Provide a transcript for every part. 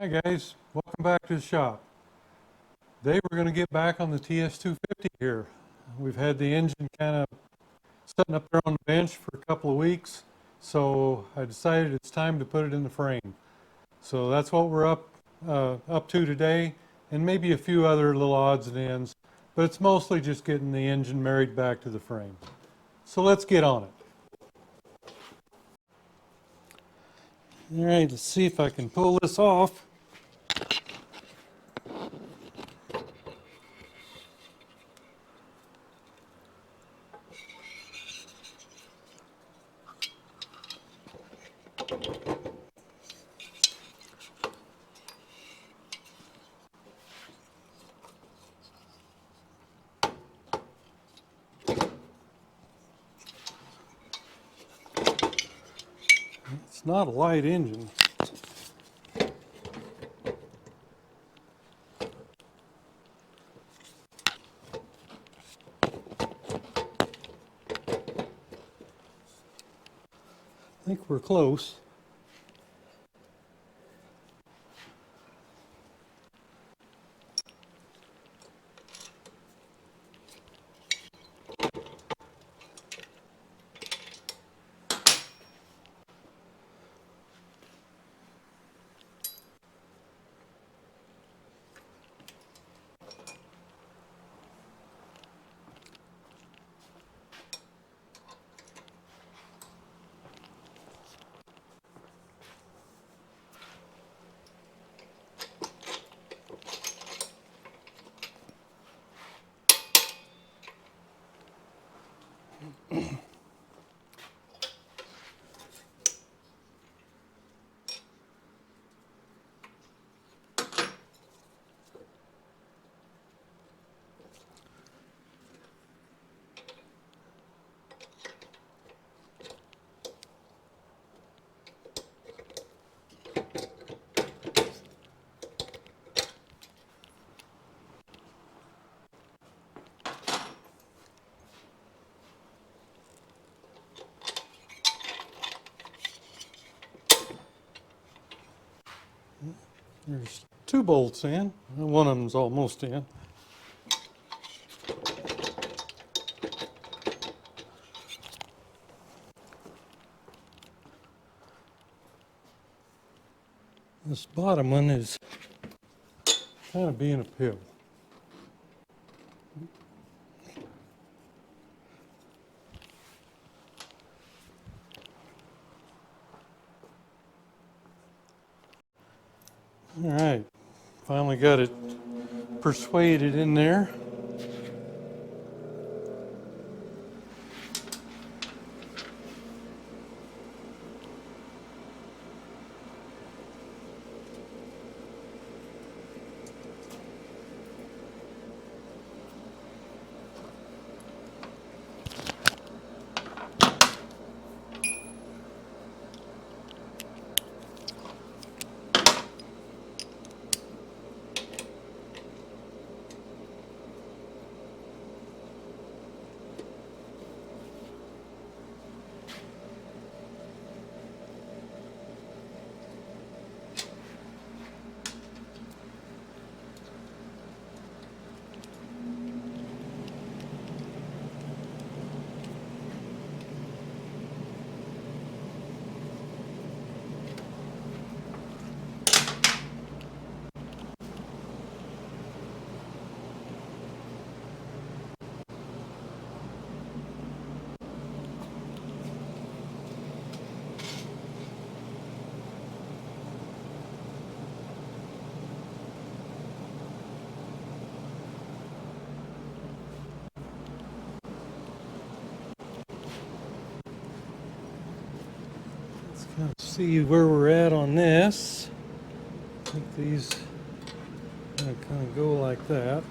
Hi guys, welcome back to the shop. Today we're going to get back on the TS250 here. We've had the engine kind of sitting up there on the bench for a couple of weeks, so I decided it's time to put it in the frame. So that's what we're up to today, and maybe a few other little odds and ends, but it's mostly just getting the engine married back to the frame. So let's get on it. All right, let's see if I can pull this off. It's not a light engine. I think we're close. There's two bolts in, and one of them's almost in. This bottom one is kind of being a pill. All right, finally got it persuaded in there. Let's kind of see where we're at on this. I think these are going to kind of go like that.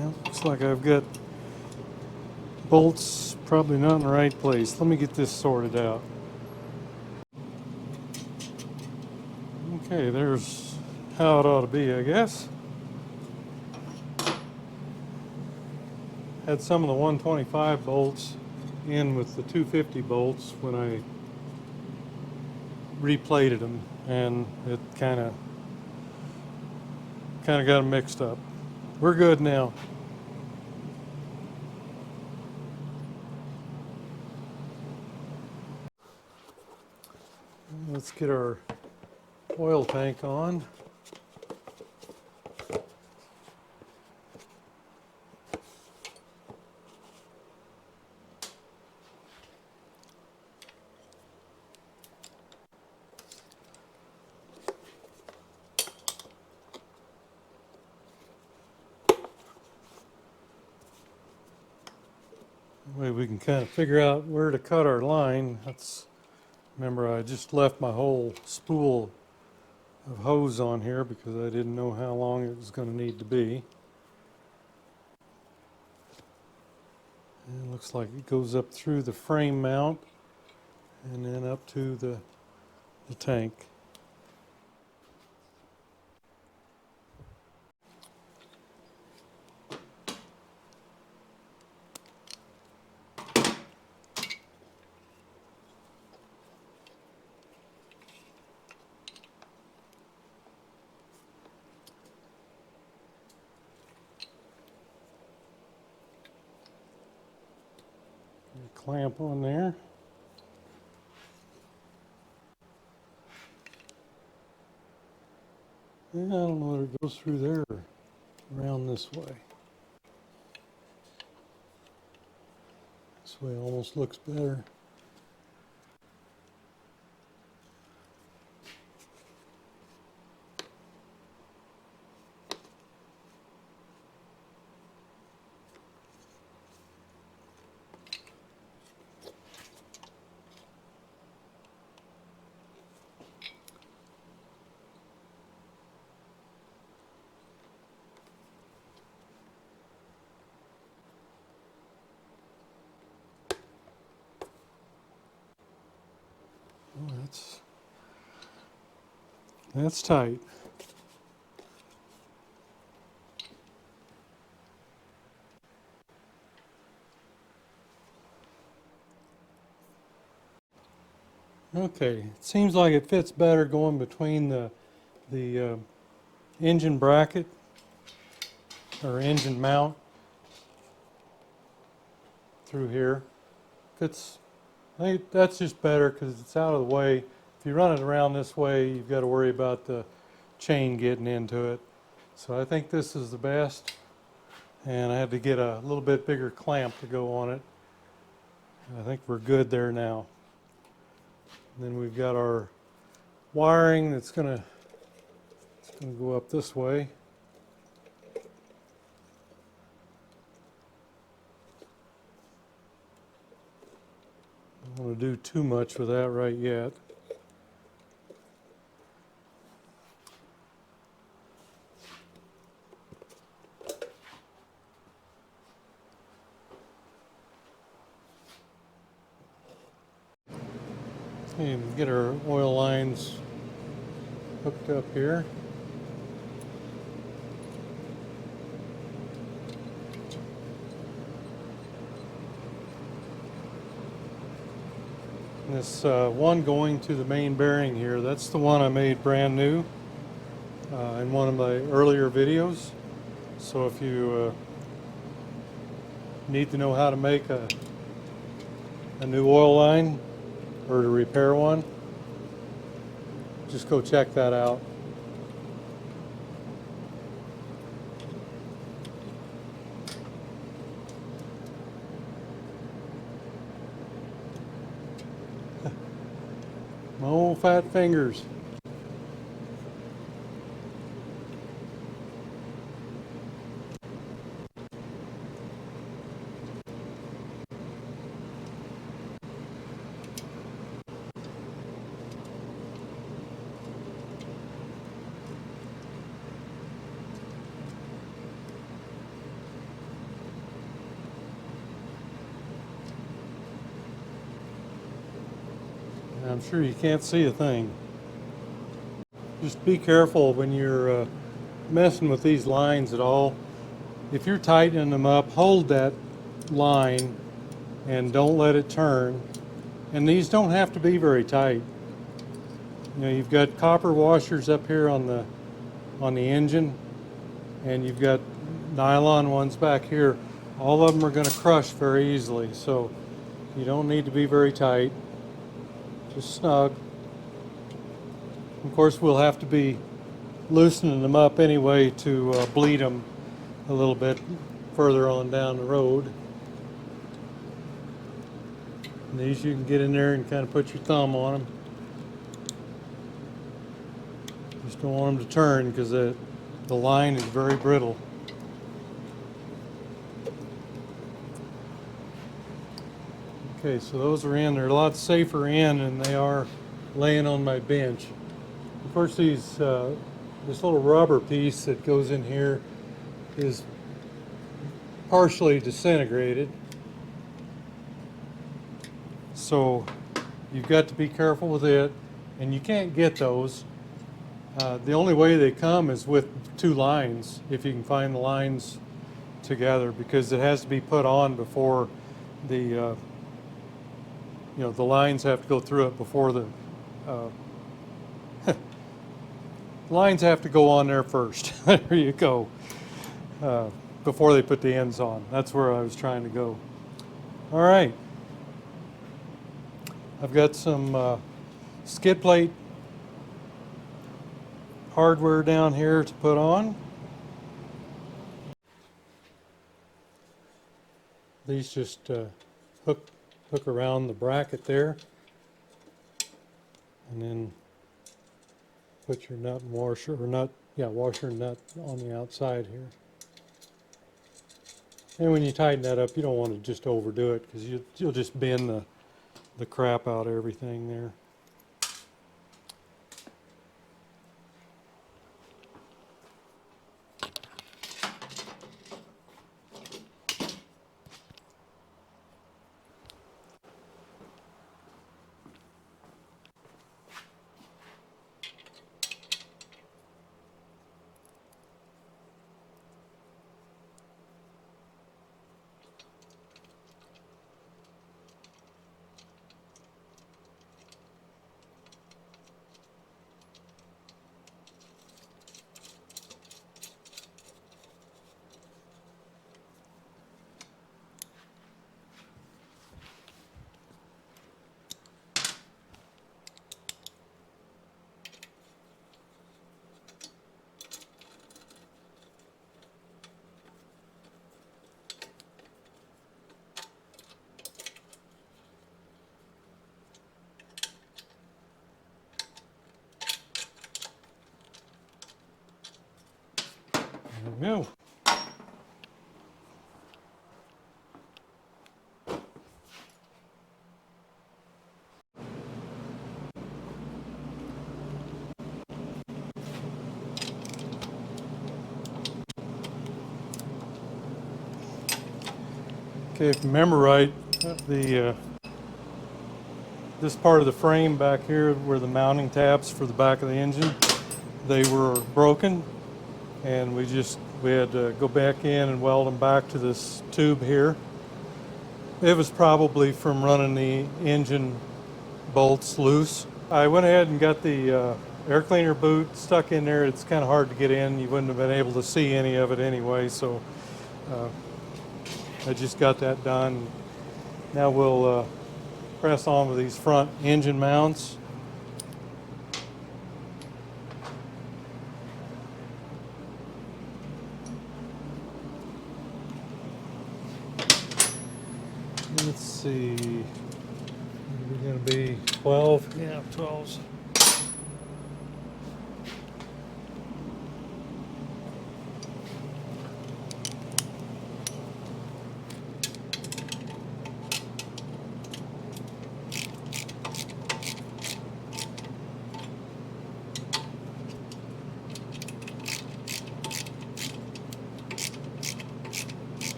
Well, looks like I've got bolts probably not in the right place. Let me get this sorted out. Okay, there's how it ought to be, I guess. Had some of the 125 bolts in with the 250 bolts when I replated them, and it kind of got them mixed up. We're good now. Let's get our oil tank on. Way we can kind of figure out where to cut our line. Remember, I just left my whole spool of hose on here because I didn't know how long it was going to need to be. And it looks like it goes up through the frame mount and then up to the tank. Clamp on there. And I don't know whether it goes through there or around this way. This way almost looks better. Oh, that's tight. Okay, it seems like it fits better going between the engine bracket or engine mount through here. I think that's just better because it's out of the way. If you run it around this way, you've got to worry about the chain getting into it. So I think this is the best, and I had to get a little bit bigger clamp to go on it. I think we're good there now. And then we've got our wiring that's going to go up this way. I don't want to do too much with that right yet. And get our oil lines hooked up here. And this one going to the main bearing here, that's the one I made brand new in one of my earlier videos. So if you need to know how to make a new oil line or to repair one, just go check that out. My old fat fingers. I'm sure you can't see a thing. Just be careful when you're messing with these lines at all. If you're tightening them up, hold that line and don't let it turn. And these don't have to be very tight. You know, you've got copper washers up here on the engine, and you've got nylon ones back here. All of them are going to crush very easily, so you don't need to be very tight. Just snug. Of course, we'll have to be loosening them up anyway to bleed them a little bit further on down the road. And these you can get in there and kind of put your thumb on them. Just don't want them to turn because the line is very brittle. Okay, so those are in. They're a lot safer in than they are laying on my bench. Of course, this little rubber piece that goes in here is partially disintegrated. So you've got to be careful with it, and you can't get those. The only way they come is with two lines, if you can find the lines together, because it has to be put on before the the lines have to go through it before the lines have to go on there first. There you go. Before they put the ends on. That's where I was trying to go. All right. I've got some skid plate hardware down here to put on. These just hook around the bracket there, and then put your nut and washer, washer and nut on the outside here. And when you tighten that up, you don't want to just overdo it, because you'll just bend the crap out of everything there. There we go. Okay, if you remember right, this part of the frame back here where the mounting tabs for the back of the engine, they were broken, and we had to go back in and weld them back to this tube here. It was probably from running the engine bolts loose. I went ahead and got the air cleaner boot stuck in there. It's kind of hard to get in. You wouldn't have been able to see any of it anyway, so I just got that done. Now we'll press on with these front engine mounts. Let's see, we're going to be 12. Yeah, 12s.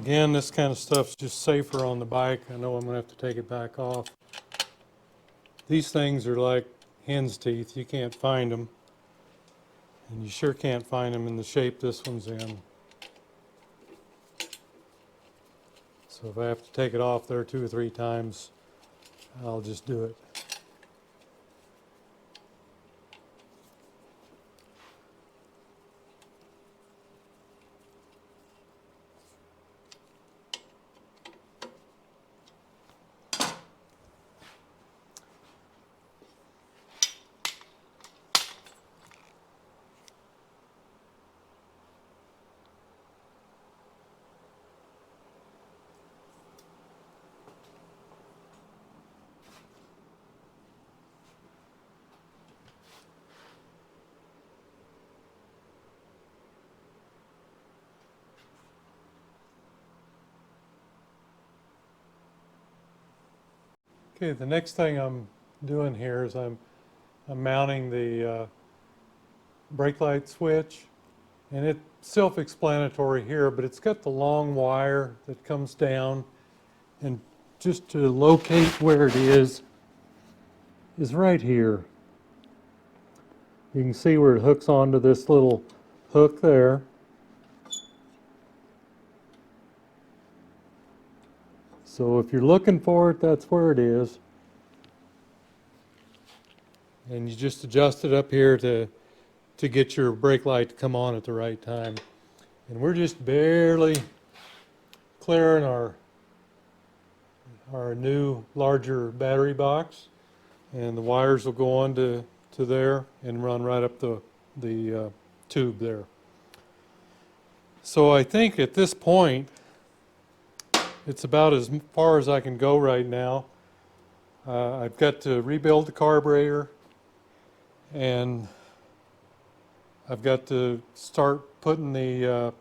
Again, this kind of stuff's just safer on the bike. I know I'm going to have to take it back off. These things are like hen's teeth. You can't find them. And you sure can't find them in the shape this one's in. So if I have to take it off there 2 or 3 times, I'll just do it. Okay, the next thing I'm doing here is I'm mounting the brake light switch, and it's self-explanatory here, but it's got the long wire that comes down, and just to locate where it is right here. You can see where it hooks onto this little hook there. So if you're looking for it, that's where it is. And you just adjust it up here to get your brake light to come on at the right time. And we're just barely clearing our new larger battery box, and the wires will go on to there and run right up the tube there. So I think at this point it's about as far as I can go right now. I've got to rebuild the carburetor, and I've got to start putting the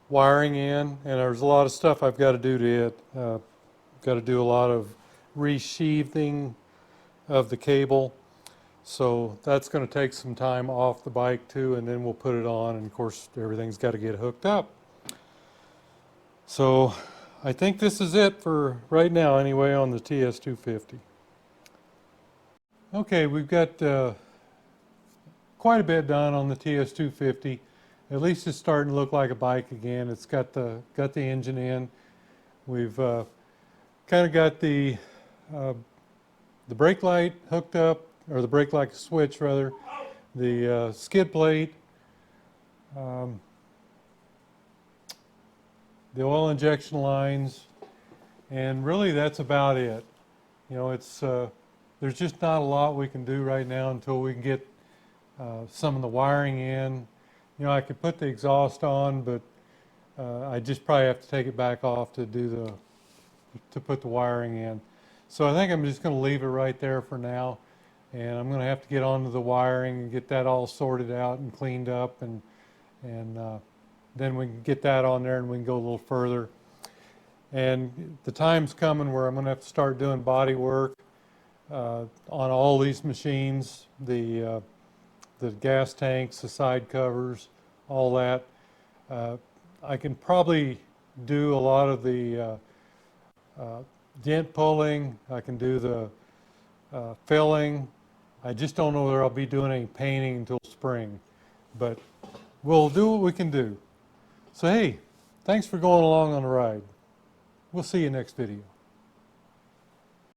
wiring in, and there's a lot of stuff I've got to do to it. I've got to do a lot of resheathing of the cable, so that's going to take some time off the bike too, and then we'll put it on, and of course everything's got to get hooked up. So I think this is it for right now anyway on the TS250. Okay, we've got quite a bit done on the TS250. At least it's starting to look like a bike again. It's got the engine in. We've kind of got the brake light hooked up, or the brake light switch rather, the skid plate, the oil injection lines, and really that's about it. You know, it's there's just not a lot we can do right now until we can get some of the wiring in. You know, I could put the exhaust on, but I just probably have to take it back off to put the wiring in. So I think I'm just going to leave it right there for now, and I'm going to have to get onto the wiring and get that all sorted out and cleaned up, and then we can get that on there and we can go a little further. And the time's coming where I'm going to have to start doing body work on all these machines, the gas tanks, the side covers, all that. I can probably do a lot of the dent pulling. I can do the filling. I just don't know whether I'll be doing any painting until spring, but we'll do what we can do. So hey, thanks for going along on the ride. We'll see you next video.